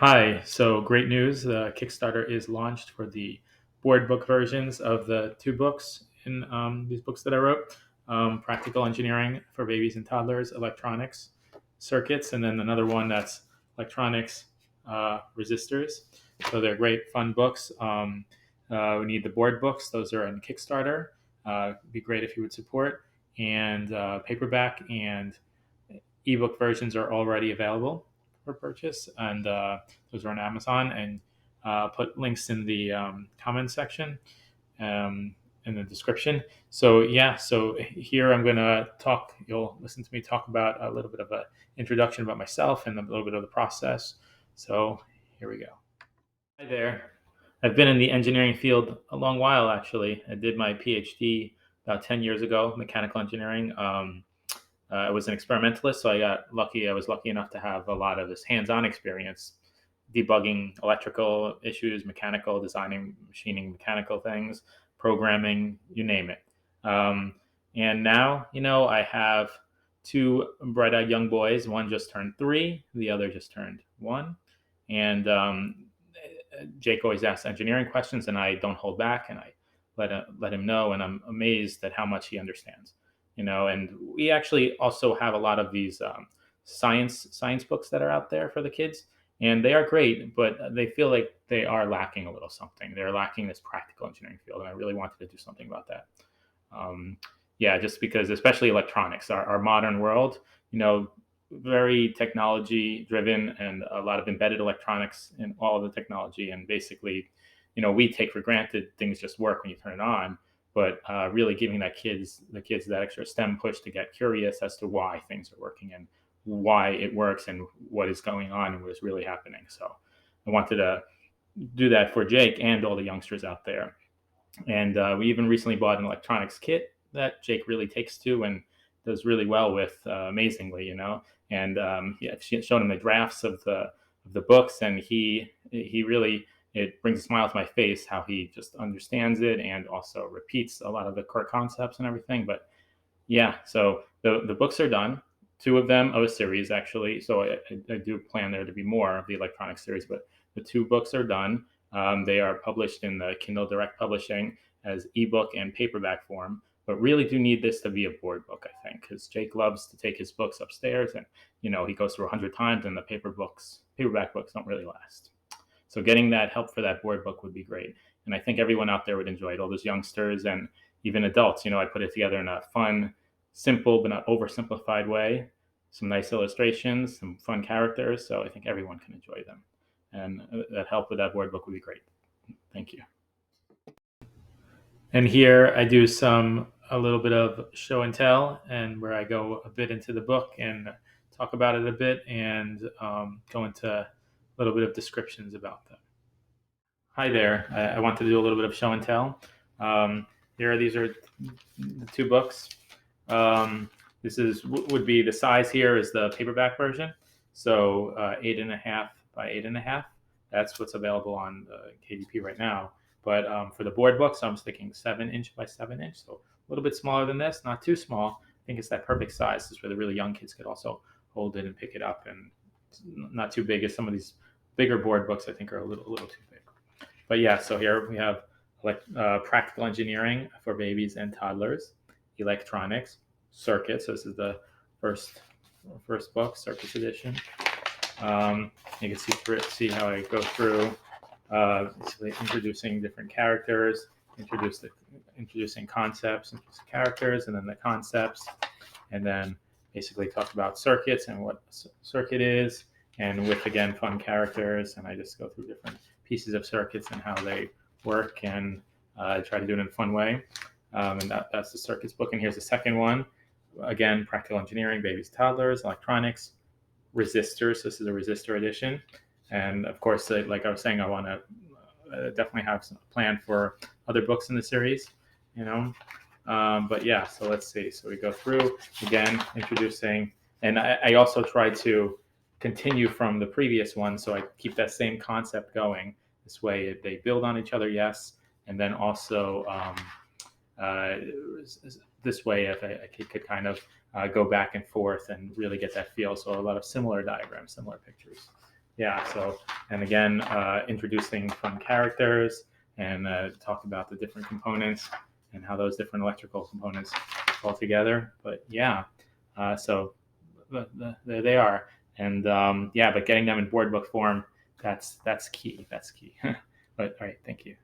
Hi, so great news. The Kickstarter is launched for the board book versions of the two books in these books that I wrote, Practical Engineering for Babies and Toddlers, Electronics, Circuits, and then another one that's Electronics, Resistors. So they're great, fun books. We need the board books. Those are on Kickstarter. It'd be great if you would support. And paperback and ebook versions are already available for purchase, and those are on Amazon. And put links in the comment section, um, in the description. So yeah, so here I'm gonna talk. You'll listen to me talk about a little bit of an introduction about myself and a little bit of the process. So here we go. Hi there. I've been in the engineering field a long while, actually. I did my PhD about 10 years ago, mechanical engineering. I was an experimentalist, so I got lucky. I was lucky enough to have a lot of this hands-on experience, debugging electrical issues, mechanical designing, machining mechanical things, programming, you name it. Um, and now, I have two bright-eyed young boys. One just turned 3, the other just turned 1. And Jake always asks engineering questions, and I don't hold back, and I let him know, and I'm amazed at how much he understands. And we actually also have a lot of these science books that are out there for the kids, and they are great, but they feel like they are lacking a little something. They're lacking this practical engineering field, and I really wanted to do something about that. Um, yeah, just because, especially electronics, our modern world, very technology driven, and a lot of embedded electronics in all the technology. And basically, we take for granted things just work when you turn it on, but really giving the kids that extra STEM push to get curious as to why things are working and why it works and what is going on and what is really happening. So I wanted to do that for Jake and all the youngsters out there. And we even recently bought an electronics kit that Jake really takes to and does really well with, amazingly, And yeah, she showed him the drafts of the books, and he really, it brings a smile to my face how he just understands it and also repeats a lot of the core concepts and everything. But yeah, so the books are done. Two of them of a series, actually. So I do plan there to be more of the electronic series, but the two books are done. They are published in the Kindle Direct Publishing as ebook and paperback form, but really do need this to be a board book, I think, because Jake loves to take his books upstairs, and he goes through 100 times, and the paperback books don't really last. So getting that help for that board book would be great, and I think everyone out there would enjoy it. All those youngsters and even adults. I put it together in a fun, simple but not oversimplified way. Some nice illustrations, some fun characters, so I think everyone can enjoy them. And that help with that board book would be great. Thank you. And here I do a little bit of show and tell, and where I go a bit into the book and talk about it a bit, and go into a little bit of descriptions about them. Hi there. I wanted to do a little bit of show and tell. Um, these are the two books. This is would be the size here is the paperback version, so 8.5 by 8.5. That's what's available on the KDP right now. But for the board books, I'm sticking 7 inch by 7 inch, so a little bit smaller than this, not too small. I think it's that perfect size. This is where the really young kids could also hold it and pick it up, and not too big as some of these bigger board books. I think are a little too big. But yeah, so here we have practical engineering for babies and toddlers, electronics, circuits. So this is the first book, circuits edition. You can see how I go through, basically introducing different characters, introducing concepts, introducing characters, and then the concepts, and then basically talk about circuits and what a circuit is, and with, again, fun characters. And I just go through different pieces of circuits and how they work, and try to do it in a fun way. And that's the circuits book. And here's the second one. Again, practical engineering, babies, toddlers, electronics, resistors. This is a resistor edition. And of course, like I was saying, I want to definitely have some plan for other books in the series, but yeah, so let's see. So we go through, again, introducing, and I also try to continue from the previous one, so I keep that same concept going. This way they build on each other, yes, and then also uh, this way if I could kind of go back and forth and really get that feel. So a lot of similar diagrams, similar pictures. yeah. So, and again, introducing fun characters and talk about the different components and how those different electrical components all together. But yeah, so there they are, and yeah, but getting them in board book form, that's key. That's key. But all right, thank you.